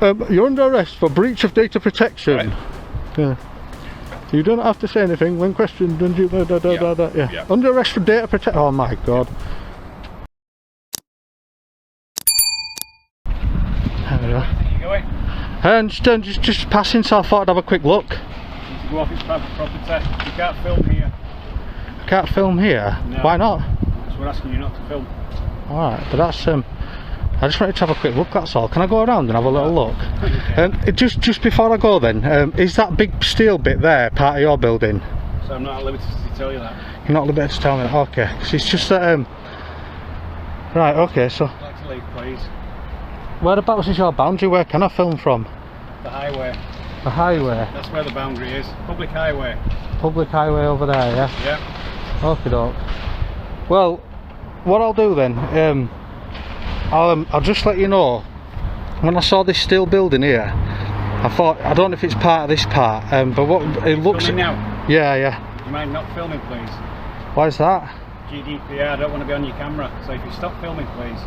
You're under arrest for breach of data protection. Right. Yeah. You don't have to say anything when questioned. Yeah. Under arrest for data protection. Oh my god. There we are. Where you going? And just passing, so I thought I'd have a quick look. You need to go off its private property. You can't film here. I can't film here? No. Why not? So we're asking you not to film. Alright, but that's I just wanted to have a quick look, that's all. Can I go around and have a little look? Just before I go then, is that big steel bit there part of your building? So I'm not at liberty to tell you that. You're not at liberty to tell me that? Okay, because it's just that right, okay, so I'd like to leave, please. whereabouts is your boundary? Where can I film from? The highway. The highway? That's where the boundary is. Public highway. Public highway over there, yeah? Yeah. Okie doke. Well, what I'll do then, I'll just let you know, when I saw this steel building here, I thought, I don't know if it's part of this part, but what it looks... Filming now? Yeah. You mind not filming, please? Why is that? GDPR, I don't want to be on your camera, so if you stop filming, please.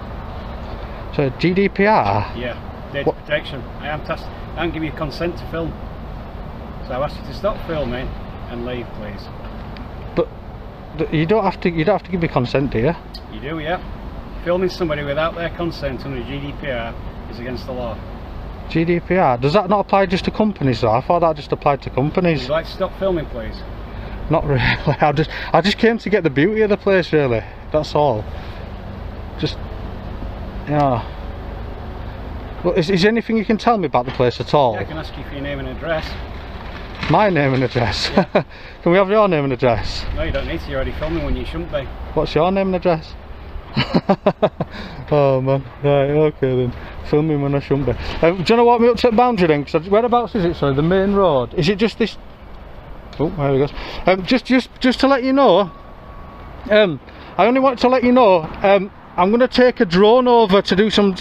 So GDPR? Yeah, data protection. I'm giving you consent to film. So I asked you to stop filming and leave, please. But you don't have to give me consent, do you? You do, yeah. Filming somebody without their consent under GDPR is against the law. GDPR? Does that not apply just to companies though? I thought that just applied to companies. Would you like to stop filming, please? Not really. I just came to get the beauty of the place, really. That's all. Just, you know. Well, is there anything you can tell me about the place at all? Yeah, I can ask you for your name and address. My name and address? Yeah. Can we have your name and address? No, you don't need to. You're already filming when you shouldn't be. What's your name and address? Oh man, right, okay then. Filming when I shouldn't be. Do you know what me up to the boundary then? Cause whereabouts is it? Sorry, the main road. Is it just this? Oh, there we go. Just to let you know, I only want to let you know, I'm going to take a drone over to do some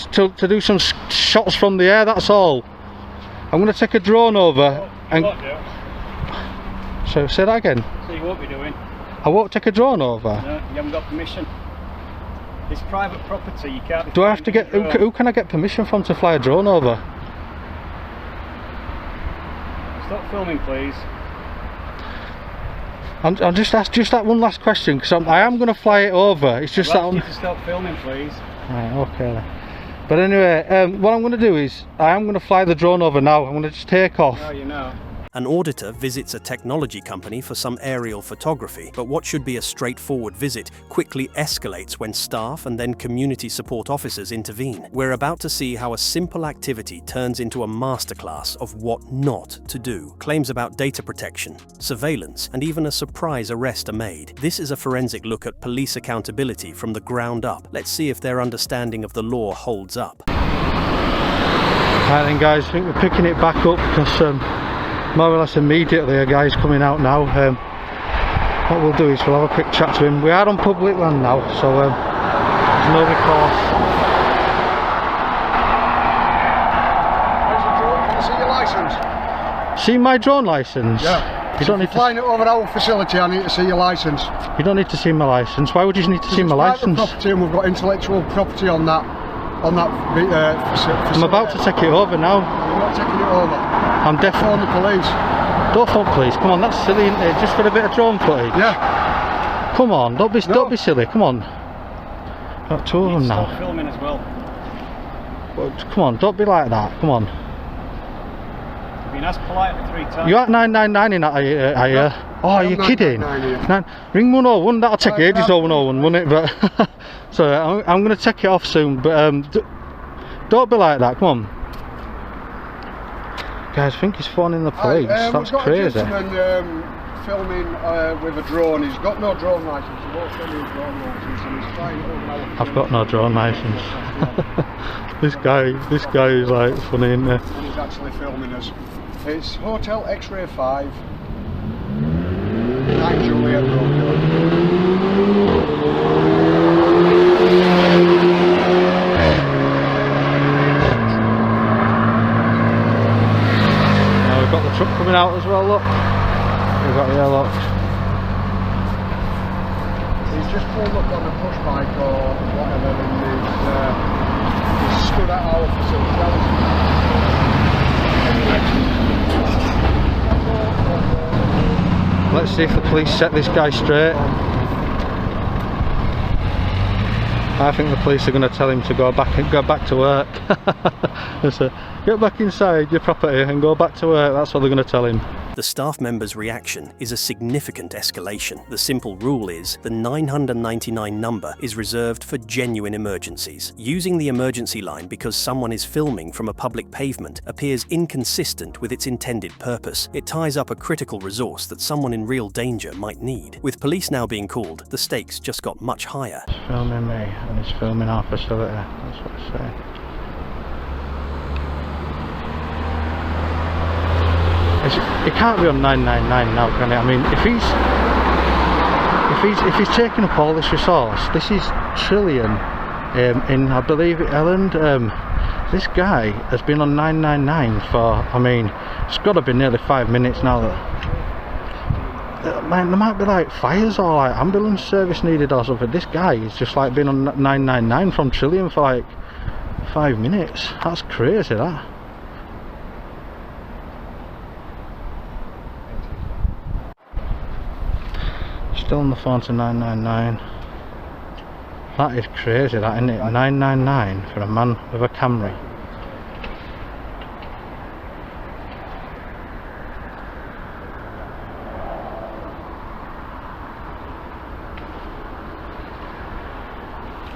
shots from the air. That's all. I'm going to take a drone over. You won't do. So say that again. So you won't be doing. I won't take a drone over. No, you haven't got permission. It's private property. You can't. Be Do I have to get? Who can I get permission from to fly a drone over? Stop filming, please. I'll just ask that one last question because I am going to fly it over. It's just that. You to stop filming, please. Right, okay then. But anyway, what I'm going to do is I am going to fly the drone over now. I'm going to just take off. Oh, you know. An auditor visits a technology company for some aerial photography, but what should be a straightforward visit quickly escalates when staff and then community support officers intervene. We're about to see how a simple activity turns into a masterclass of what not to do. Claims about data protection, surveillance, and even a surprise arrest are made. This is a forensic look at police accountability from the ground up. Let's see if their understanding of the law holds up. Right then guys, I think we're picking it back up because more or less immediately a guy's coming out now. What we'll do is we'll have a quick chat to him. We are on public land now, so there's no recourse. Where's the drone? Can I see your licence? See my drone licence? Yeah. You don't need to. Flying it over our facility, I need to see your licence. You don't need to see my licence. Why would you need to see my licence? Property, and we've got intellectual property on that facility. I'm about to take it over now. You're not taking it over. I'm definitely. Phone the police. Don't phone police. Come on, that's silly, isn't it? Just for a bit of drone footage. Yeah. Come on, don't be silly. Come on. Got two of them now. Stop filming as well. Come on, don't be like that. Come on. You've been asked politely 3 times. You at 999 in that, are you? Oh, are you kidding? Ring 101, that'll take ages to 101, won't it? But so I'm going to take it off soon. But don't be like that. Come on. Guys, I think he's phoning the police. That's crazy. We've got a gentleman filming with a drone. He's got no drone licence. He won't send me a drone licence, and he's flying it over our. I've got no drone licence. This guy is like funny, isn't he? And he's actually filming us. It's Hotel X-Ray 5, 9 Juliet Road. Got the truck coming out as well, look. We've got here, look. He's just pulled up on a push bike or whatever, and He's stood at our facility. Let's see if the police set this guy straight. I think the police are going to tell him to go back to work. So, get back inside your property and go back to work. That's what they're going to tell him. The staff member's reaction is a significant escalation. The simple rule is the 999 number is reserved for genuine emergencies. Using the emergency line because someone is filming from a public pavement appears inconsistent with its intended purpose. It ties up a critical resource that someone in real danger might need. With police now being called, the stakes just got much higher. He's filming me and he's filming our facility. That's what I say. It can't be on 999 now, can it? I mean, if he's taking up all this resource, this is trillion in, I believe, Elland. This guy has been on 999 for, I mean, it's got to be nearly 5 minutes now. There might be like fires or like ambulance service needed or something. This guy is just like been on 999 from Trillium for like 5 minutes. That's crazy, that. Still on the phone to 999. That is crazy, that, isn't it? 999 for a man with a Camry.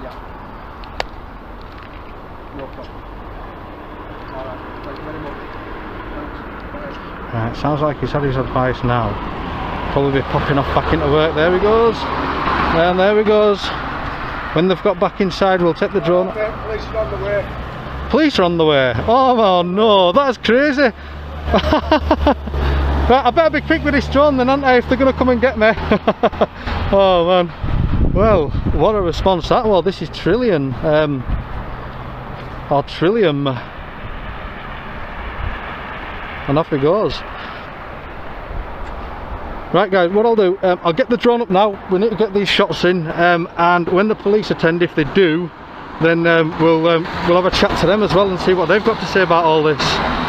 Yeah. No problem. Alright, thank you very much. Thanks. Bye. Right, sounds like he's had his advice now. Probably be popping off back into work. There he goes. And there he goes. When they've got back inside, we'll take the drone. Police are on the way. Police are on the way. Oh no, that's crazy. Right, I better be quick with this drone then, aren't I, if they're going to come and get me. Oh man. Well, what a response that was. This is Trillion. Or Trillium. And off he goes. Right guys, what I'll do, I'll get the drone up now. We need to get these shots in, and when the police attend, if they do, then we'll have a chat to them as well and see what they've got to say about all this.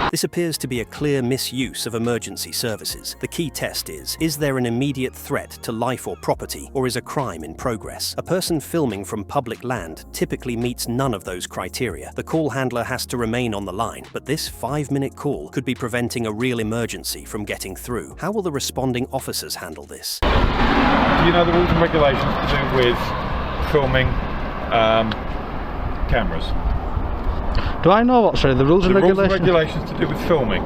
This appears to be a clear misuse of emergency services. The key test is there an immediate threat to life or property, or is a crime in progress? A person filming from public land typically meets none of those criteria. The call handler has to remain on the line, but this 5-minute call could be preventing a real emergency from getting through. How will the responding officers handle this? Do you know the rules and regulations to do with filming cameras? Do I know what, sorry, the rules and regulations? Rules and regulations to do with filming.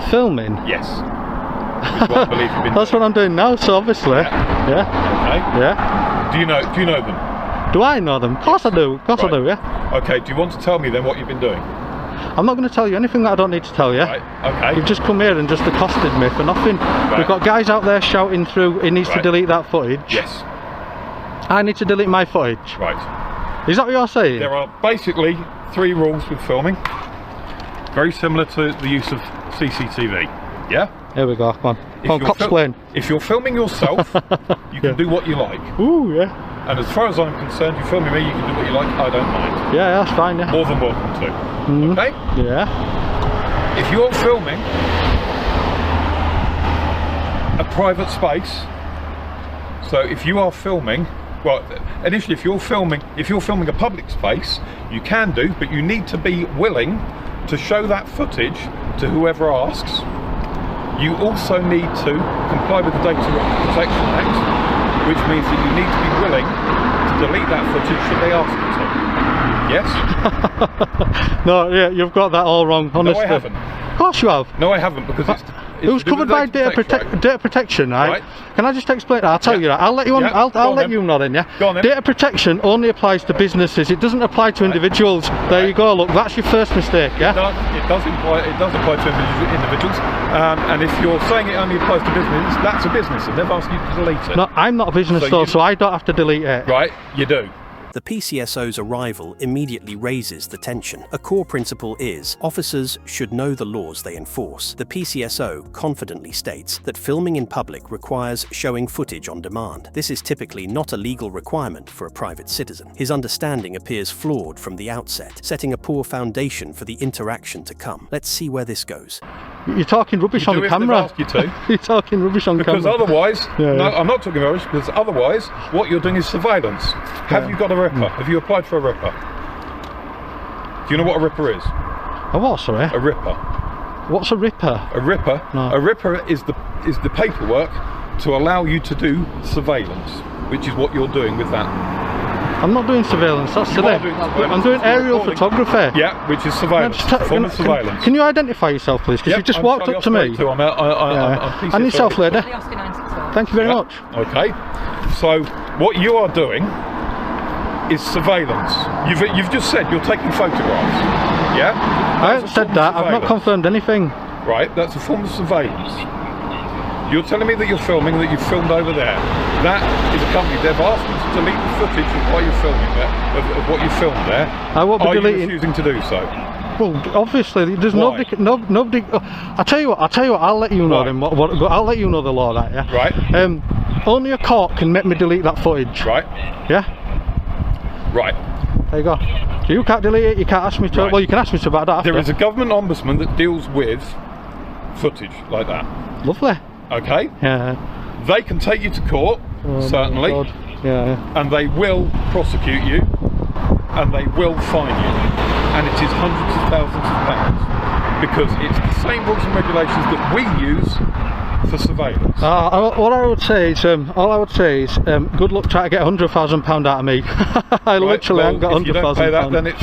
Filming? Yes. Which is what I believe you've been That's doing. what I'm doing now, so obviously. Yeah. Okay. Yeah. Do you know them? Do I know them? Of course I do. Of course I do, yeah. Okay, do you want to tell me then what you've been doing? I'm not going to tell you anything that I don't need to tell you. Right, okay. You've just come here and just accosted me for nothing. Right. We've got guys out there shouting through, he needs to delete that footage. Yes. I need to delete my footage. Right. Is that what you're saying? There are basically 3 rules with filming. Very similar to the use of CCTV. Yeah? Here we go, come on. Come on, cops plane. If you're filming yourself, you can do what you like. Ooh, yeah. And as far as I'm concerned, you're filming me, you can do what you like, I don't mind. Yeah, that's fine, yeah. More than welcome to. Okay? Yeah. If you're filming a private space, so if you are filming, well, initially if you're filming a public space, you can do, but you need to be willing to show that footage to whoever asks. You also need to comply with the Data Protection Act, which means that you need to be willing to delete that footage should they ask you to. Yes? No, yeah, you've got that all wrong, honestly. No, I haven't. Of course you have. No, I haven't, because it's It was covered by data protection, right? Can I just explain that? I'll tell you that. I'll let you on. I'll let you know then, yeah? Go on then. Data protection only applies to businesses. It doesn't apply to individuals. There you go. Look, that's your first mistake, yeah? It does apply to individuals. And if you're saying it only applies to business, that's a business, and they've asked you to delete it. No, I'm not a business though, so I don't have to delete it. Right, you do. The PCSO's arrival immediately raises the tension. A core principle is officers should know the laws they enforce. The PCSO confidently states that filming in public requires showing footage on demand. This is typically not a legal requirement for a private citizen. His understanding appears flawed from the outset, setting a poor foundation for the interaction to come. Let's see where this goes. You're talking rubbish on camera. Ask you to. You're talking rubbish on because camera. Otherwise, yeah. No, I'm not talking rubbish, because otherwise what you're doing is surveillance. Have you got a RIPA? Have you applied for a RIPA? Do you know what a RIPA is? A what, sorry? A RIPA. What's a RIPA? A RIPA? No. A RIPA is the paperwork to allow you to do surveillance, which is what you're doing with that. I'm not doing surveillance, that's silly. I'm doing aerial photography. Yeah, which is surveillance, form of surveillance. Can you identify yourself, please? Because you just walked up to me. I'm PCSO. And yourself, lady. Thank you very much. Okay. So, what you are doing is surveillance. You've just said you're taking photographs. Yeah? I haven't said that. I've not confirmed anything. Right, that's a form of surveillance. You're telling me that you're filming, that you've filmed over there. That is a company. They've asked you to delete the footage of what you're filming there, of what you filmed there. I won't be deleting. Are you refusing to do so? Well, obviously, there's Why? nobody. I'll tell you what. I'll let you know. Right. Then I'll let you know the law, that. Yeah. Right. Only a court can make me delete that footage. Right. Yeah. Right. There you go. So you can't delete it. You can't ask me to. Right. Well, you can ask me to, but I don't have There to. is a government ombudsman that deals with footage like that. Lovely. Okay. Yeah. They can take you to court, certainly. Yeah. And they will prosecute you, and they will fine you, and it is hundreds of thousands of pounds, because it's the same rules and regulations that we use for surveillance. All I would say is, good luck trying to get £100,000 out of me. I literally haven't got £100,000. If you don't pay that, then it's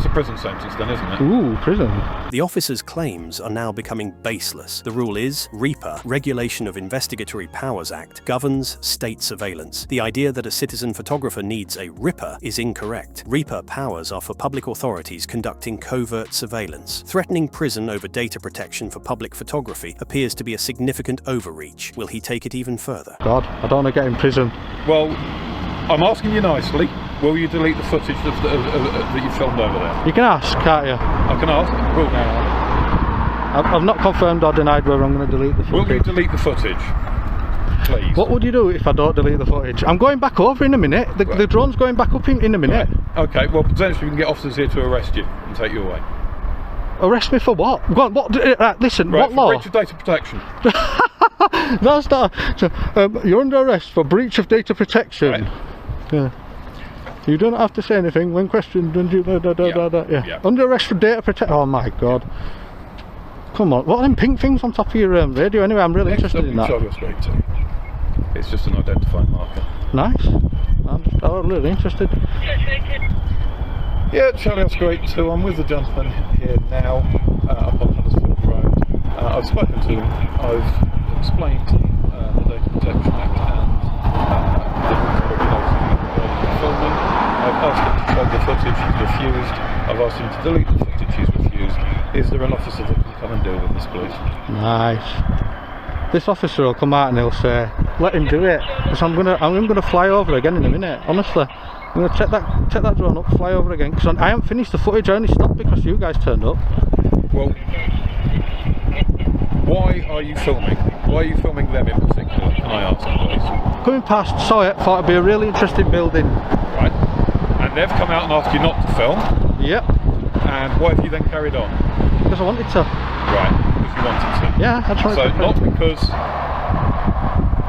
a prison sentence, then, isn't it? Ooh, prison. The officer's claims are now becoming baseless. The rule is RIPA, Regulation of Investigatory Powers Act, governs state surveillance. The idea that a citizen photographer needs a RIPA is incorrect. RIPA powers are for public authorities conducting covert surveillance. Threatening prison over data protection for public photography appears to be a significant overreach. Will he take it even further? God, I don't want to get in prison. Well, I'm asking you nicely, will you delete the footage that you filmed over there? You can ask, can't you? I can ask? Will now. I've not confirmed or denied whether I'm going to delete the footage. Will you delete the footage? Please. What would you do if I don't delete the footage? I'm going back over in a minute. The drone's going back up in a minute. Right. Okay, well, potentially we can get officers here to arrest you and take you away. Arrest me for what? Go on, what? Listen, Right, what law? breach of data protection. That's not. You're under arrest for breach of data protection. Right. Yeah. You don't have to say anything when questioned. Yeah. Yeah. Under arrest for data protection. Oh my God. Come on. What are them pink things on top of your radio? Anyway, I'm really interested in that. It's just an identifying marker. Nice. I'm really interested. Yeah, Charlie Oscar 82. I'm with the gentleman here now up on Huddersfield Road. I've spoken to him. I've explained the Data Protection Act and the regulations regarding filming. I've asked him to show the footage. He's refused. I've asked him to delete the footage. He's refused. Is there an officer that can come and deal with this, please? Nice. This officer will come out and he'll say, "Let him do it." Because I'm gonna fly over again in a minute. Honestly. I'm going to check that drone up, fly over again, because I haven't finished the footage. I only stopped because you guys turned up. Well, why are you filming? Why are you filming them in particular? Can I ask, please? Coming past, saw it, thought it'd be a really interesting building. Right. And they've come out and asked you not to film? Yep. And why have you then carried on? Because I wanted to. Right, because you wanted to? Yeah, I tried to. So not because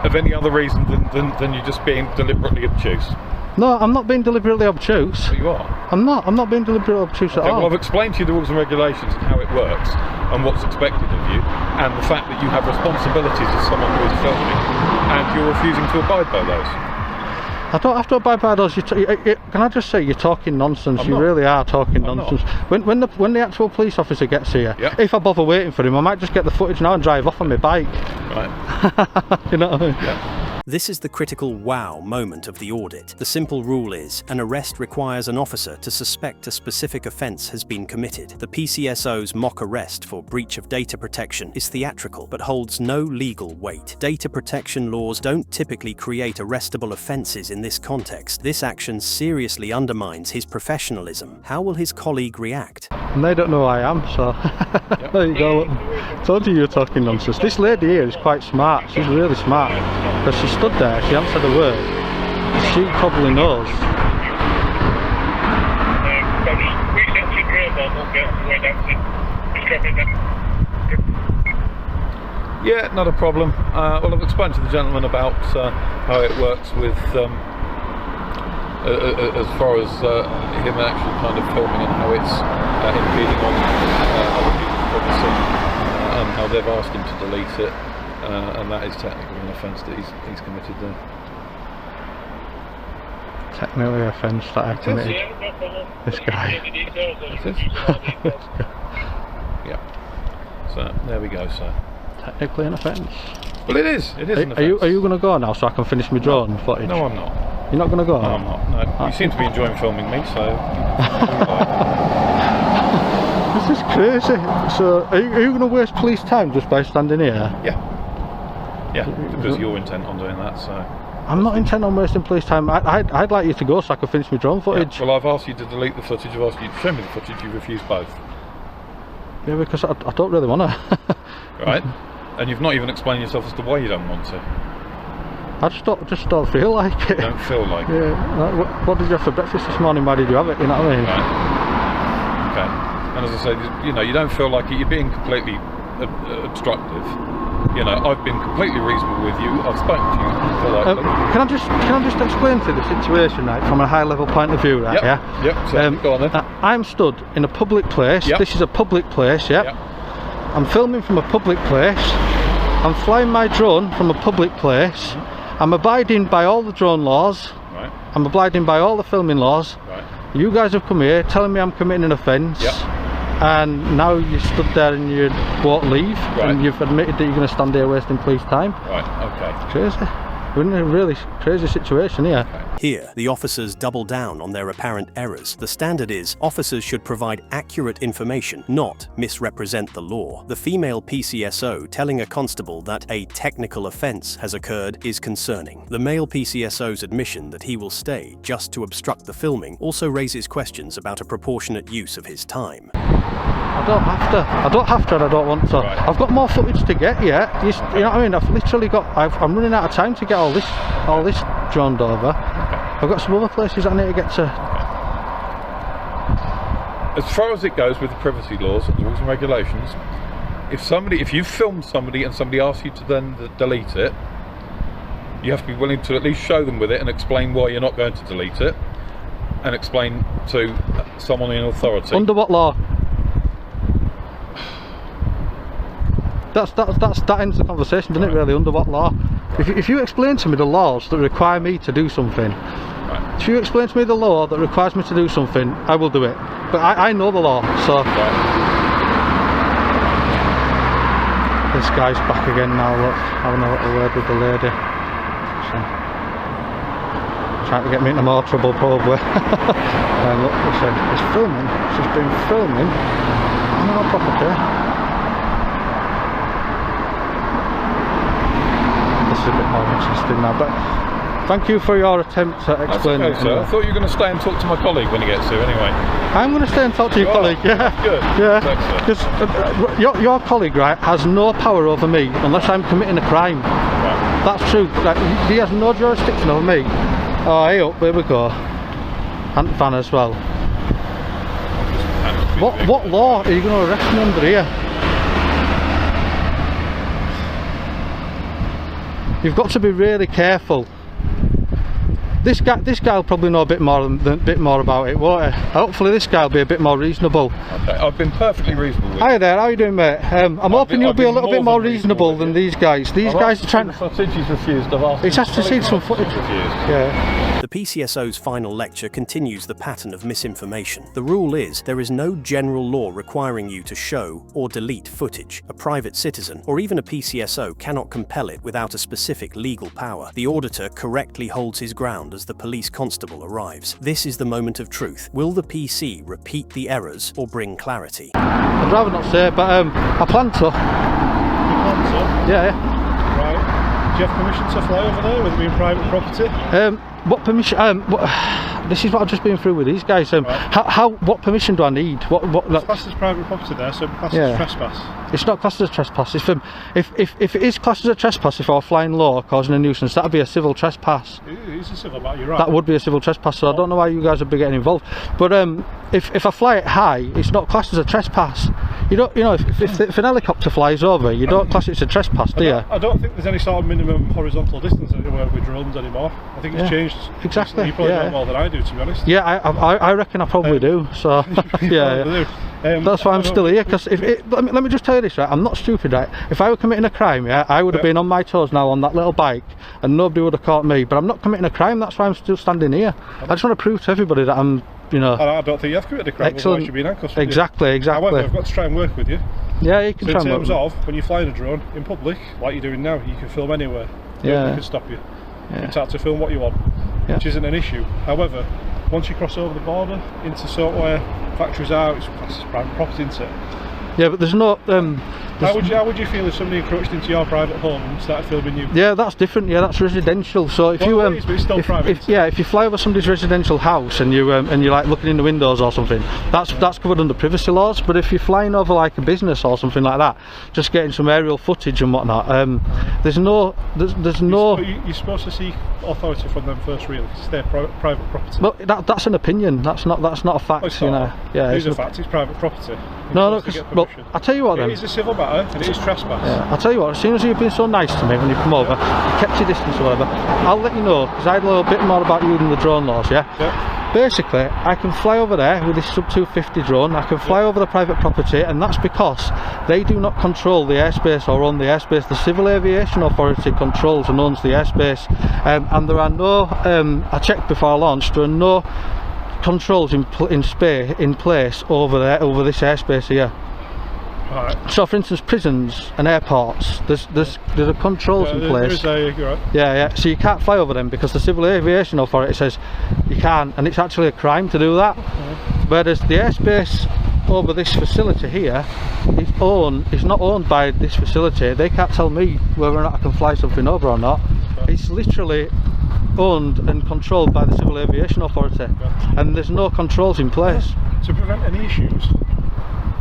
of any other reason than you just being deliberately obtuse? No, I'm not being deliberately obtuse. But you are. I'm not being deliberately obtuse at all. Well, I've explained to you the rules and regulations and how it works and what's expected of you, and the fact that you have responsibilities as someone who is filming, and you're refusing to abide by those. I don't have to abide by those. Can I just say, you're talking nonsense. You really are talking nonsense. When the actual police officer gets here, if I bother waiting for him, I might just get the footage now and drive off on my bike. Right. You know what I mean? Yeah. This is the critical wow moment of the audit. The simple rule is, an arrest requires an officer to suspect a specific offence has been committed. The PCSO's mock arrest for breach of data protection is theatrical, but holds no legal weight. Data protection laws don't typically create arrestable offences in this context. This action seriously undermines his professionalism. How will his colleague react? And they don't know who I am, so there you go. Told you were talking nonsense. This lady here is quite smart. She's really smart. Because she stood there, she hasn't said a word. She probably knows. Yeah, not a problem. Well, I've explained to the gentleman about how it works with as far as him actually kind of filming and how it's impeding on other people's privacy, and how they've asked him to delete it, and that is technically an offence that he's committed there. Technically an offence that I committed. This guy. It is. Yeah. So there we go, sir. Technically an offence. Well, it is. It is an offence. Are you going to go now so I can finish my drone footage? No, I'm not. You're not going to go? No, I'm not. No. You seem to be enjoying filming me, so. This is crazy. So, are you going to waste police time just by standing here? Yeah. Yeah, because you're intent on doing that, so. I'm not intent on wasting police time. I'd like you to go so I can finish my drone footage. Yeah. Well, I've asked you to delete the footage, I've asked you to show me the footage, you refused both. Yeah, because I don't really want to. Right. And you've not even explained yourself as to why you don't want to. I just don't feel like it. You don't feel like it? Yeah. Like, what did you have for breakfast this morning? Why did you have it? You know what I mean? Right. Okay. And as I said, you know, you don't feel like it. You're being completely obstructive. You know, I've been completely reasonable with you. I've spoken to you politely. Can I just explain to you the situation, right, from a high level point of view, right? Yep. Yeah. Yep. So go on then. I'm stood in a public place. Yep. This is a public place. Yep. Yep. I'm filming from a public place. I'm flying my drone from a public place. I'm abiding by all the drone laws. Right. I'm abiding by all the filming laws. Right. You guys have come here telling me I'm committing an offence. Yep. And now you stood there and you won't leave. Right. And you've admitted that you're going to stand here wasting police time. Right. Okay. Crazy. We're in a really crazy situation here. Okay. Here, the officers double down on their apparent errors. The standard is, officers should provide accurate information, not misrepresent the law. The female PCSO telling a constable that a technical offence has occurred is concerning. The male PCSO's admission that he will stay just to obstruct the filming also raises questions about a proportionate use of his time. I don't have to and I don't want to. Right. I've got more footage to get yet. You know what I mean? I've literally got, I'm running out of time to get all this droned over. Okay. I've got some other places I need to get to. As far as it goes with the privacy laws and rules and regulations, if you film somebody and somebody asks you to then delete it, you have to be willing to at least show them with it and explain why you're not going to delete it, and explain to someone in authority. Under what law? That ends the conversation, doesn't it, really? Under what law? Right. If you explain to me the laws that require me to do something, right. If you explain to me the law that requires me to do something, I will do it. But I know the law, so... Right. This guy's back again now, look, having a little word with the lady. So, trying to get me into more trouble, probably. And look, listen, it's filming. She's been filming on our property. This is a bit more interesting now, but thank you for your attempt at explaining. That's okay, sir. I thought you were going to stay and talk to my colleague when he gets here anyway. I'm going to stay and talk to your colleague, yeah. Good. Yeah, because your colleague, right, has no power over me unless I'm committing a crime. Right. That's true. Like, he has no jurisdiction over me. Oh, hey up, here we go. Ant-fan as well. What law are you going to arrest me under here? You've got to be really careful. This guy will probably know a bit more about it, won't he? Hopefully this guy will be a bit more reasonable. Okay, I've been perfectly reasonable with Hi there, how are you doing, mate? I'm hoping you'll be a little bit more reasonable than these guys. These guys are trying to... Footage he's refused. I've asked he's asked to see some footage. Refused. Yeah. The PCSO's final lecture continues the pattern of misinformation. The rule is there is no general law requiring you to show or delete footage. A private citizen or even a PCSO cannot compel it without a specific legal power. The auditor correctly holds his ground as the police constable arrives. This is the moment of truth. Will the PC repeat the errors or bring clarity? I'd rather not say, but I plan to. You plan to? Yeah, yeah. Right. Do you have permission to fly over there with it being private property? What permission? This is what I've just been through with these guys. What permission do I need? It's classed as private property there, so it's classed as trespass. It's not classed as trespass. If it is classed as a trespass, if I were flying low causing a nuisance, that would be a civil trespass. It is a civil matter, you're right. That would be a civil trespass. So I don't know why you guys would be getting involved. But if I fly it high, it's not classed as a trespass. You don't, if an helicopter flies over, you don't class it as a trespass, do you? I don't think there's any sort of minimum horizontal distance anywhere with drones anymore. I think it's changed. Exactly. You probably know more than I do, to be honest. Yeah, I reckon I probably do. So yeah. That's why I'm still here. Because let me just tell you this, right? I'm not stupid, right? If I were committing a crime, I would have been on my toes now on that little bike, and nobody would have caught me. But I'm not committing a crime. That's why I'm still standing here. I just want to prove to everybody that I'm, I don't think you have committed a crime. Excellent. You should be in handcuffs. Exactly. However, I've got to try and work with you. Yeah, you can so try in and work. terms of when you're flying a drone in public, like you're doing now, you can film anywhere. Nobody can stop you. You can start to film what you want, which isn't an issue. However, once you cross over the border into sort of where factories are, it's private property, isn't it? Yeah, but there's no. How would you feel if somebody encroached into your private home and started filming you? Yeah, that's different. Yeah, that's residential. So if it is, but it's still private. If you fly over somebody's residential house and you're like looking in the windows or something, that's covered under privacy laws. But if you're flying over like a business or something like that, just getting some aerial footage and whatnot, there's no. You're supposed to seek authority from them first, really, because it's their private property. But that's an opinion. That's not a fact. Yeah, it's a fact. It's private property. No, well, I'll tell you what then. It is a civil matter and it is trespass. Yeah, I'll tell you what, as soon as you've been so nice to me when you come over, you kept your distance or whatever, I'll let you know, because I know a bit more about you than the drone laws, yeah? Basically, I can fly over there with this sub-250 drone, I can fly over the private property, and that's because they do not control the airspace or own the airspace. The Civil Aviation Authority controls and owns the airspace, and there are no, I checked before I launched, there are no controls in place over this airspace here. Right. So for instance, prisons and airports, there are controls in place. You're right. Yeah, so you can't fly over them because the Civil Aviation Authority says you can't, and it's actually a crime to do that. Whereas the airspace over this facility here is not owned by this facility. They can't tell me whether or not I can fly something over or not. It's literally owned and controlled by the Civil Aviation Authority, and there's no controls in place. To prevent any issues,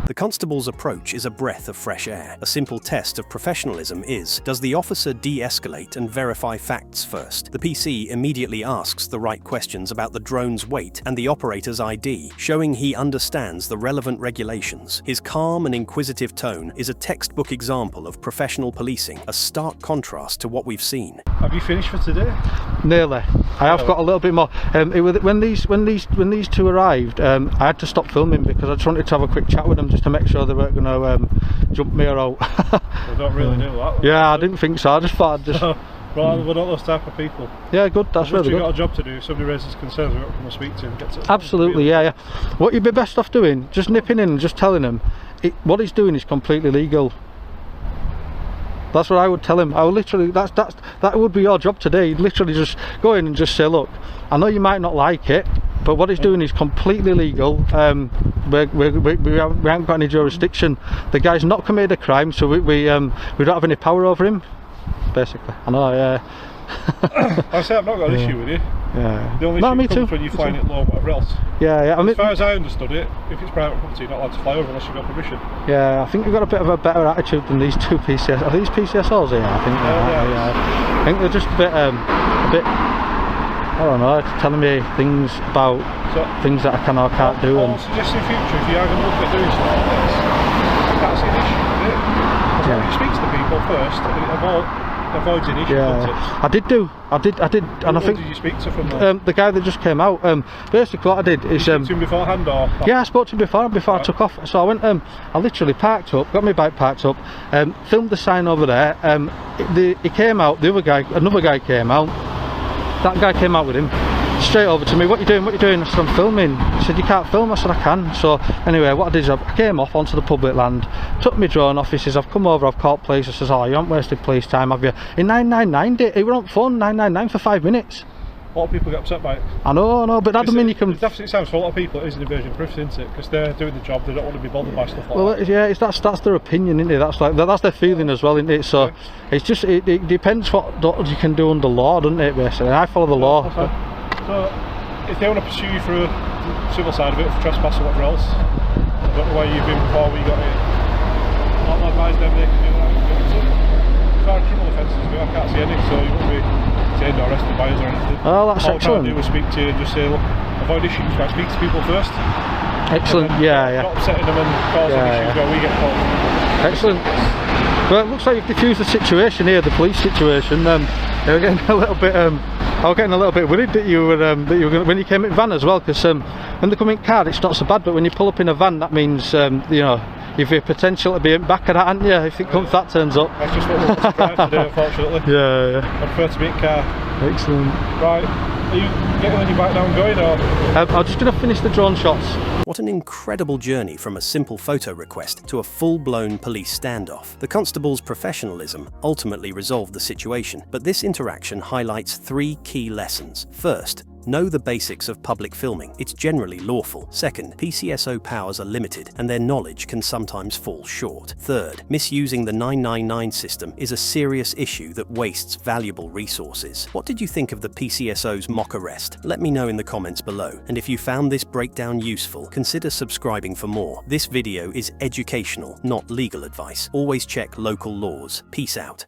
The constable's approach is a breath of fresh air. A simple test of professionalism is, does the officer de-escalate and verify facts first? The PC immediately asks the right questions about the drone's weight and the operator's ID, showing he understands the relevant regulations. His calm and inquisitive tone is a textbook example of professional policing, a stark contrast to what we've seen. Have you finished for today? Nearly. I have got a little bit more. When these two arrived, I had to stop filming because I just wanted to have a quick chat with them just to make sure they weren't going to jump me out. I don't really do that. Yeah, I didn't think so. I just thought I'd just. Well, we're not those type of people. Yeah, good. That's really good. You've got a job to do. If somebody raises concerns, we've got to come and speak to him. Get to Absolutely, yeah. What you'd be best off doing, just nipping in and just telling him what he's doing is completely legal. That's what I would tell him. I would literally, that would be your job today. You'd literally just go in and just say, look, I know you might not like it, but what he's doing is completely legal. We haven't got any jurisdiction. The guy's not committed a crime, so we don't have any power over him. Basically, I know. I say I've not got an issue with you. Yeah. The only issue comes when you flying it low, whatever else. Yeah. I mean, as far as I understood it, if it's private property, you're not allowed to fly over unless you've got permission. Yeah, I think you've got a bit of a better attitude than these two PCSOs. Are these PCSOs here? I think. I think they're just a bit. I don't know, telling me things about things that I can or can't do. I'll suggest in future, if you are going to look at doing stuff like this, I can't see an issue with it. Because when you speak to the people first, it avoids an issue, doesn't it? I did, and I think. Who did you speak to from there? The guy that just came out. Basically, what I did is. Did you speak to him beforehand, or? Yeah, I spoke to him before I took off. So I went. I literally parked up, got my bike parked up, filmed the sign over there. He came out. Another guy came out. That guy came out with him. straight over to me, what you doing, what you doing? I said, I'm filming. He said, you can't film. I said, I can. So anyway, what I did is I came off onto the public land, took my drone off. He says, I've come over, I've called police. I says, oh, you haven't wasted police time, have you? He 999'd it. He were on phone 999 for 5 minutes. A lot of people get upset by it. I know, but that doesn't mean you can... It definitely sounds for a lot of people it is an invasion of privacy, isn't it? Because they're doing the job, they don't want to be bothered by stuff like that. Well, yeah, that's their opinion, isn't it? That's their feeling as well, isn't it? So it's just, it depends what you can do under law, doesn't it, basically? I follow the law. So, if they want to pursue you for a civil side of it, for trespass or whatever else, I don't know where you've been before we got here. I'll advise them they can do that. As far as criminal offences go, I can't see any, so you won't be detained or arrested by us or anything. Oh, that's excellent. All I can do is speak to you and just say, look, avoid issues, right? Speak to people first. Excellent, yeah. Not upsetting them and causing issues where we get caught. Excellent. Well, it looks like you've diffused the situation here, the police situation. They were getting a little bit. I was getting a little bit worried that you were going when you came in van as well, because when they come in car, it's not so bad, but when you pull up in a van, that means you know, you've a potential to be in back of that, haven't you? If it comes, that turns up. That's just what we want to drive today, unfortunately. Yeah. I prefer to be in car. Excellent. Right, are you getting on your bike now and going, or? I'm just going to finish the drone shots. What an incredible journey from a simple photo request to a full-blown police standoff. The constable's professionalism ultimately resolved the situation, but this interaction highlights 3 key lessons. First, know the basics of public filming. It's generally lawful. Second, PCSO powers are limited and their knowledge can sometimes fall short. Third, misusing the 999 system is a serious issue that wastes valuable resources. What did you think of the PCSO's mock arrest? Let me know in the comments below. And if you found this breakdown useful, consider subscribing for more. This video is educational, not legal advice. Always check local laws. Peace out.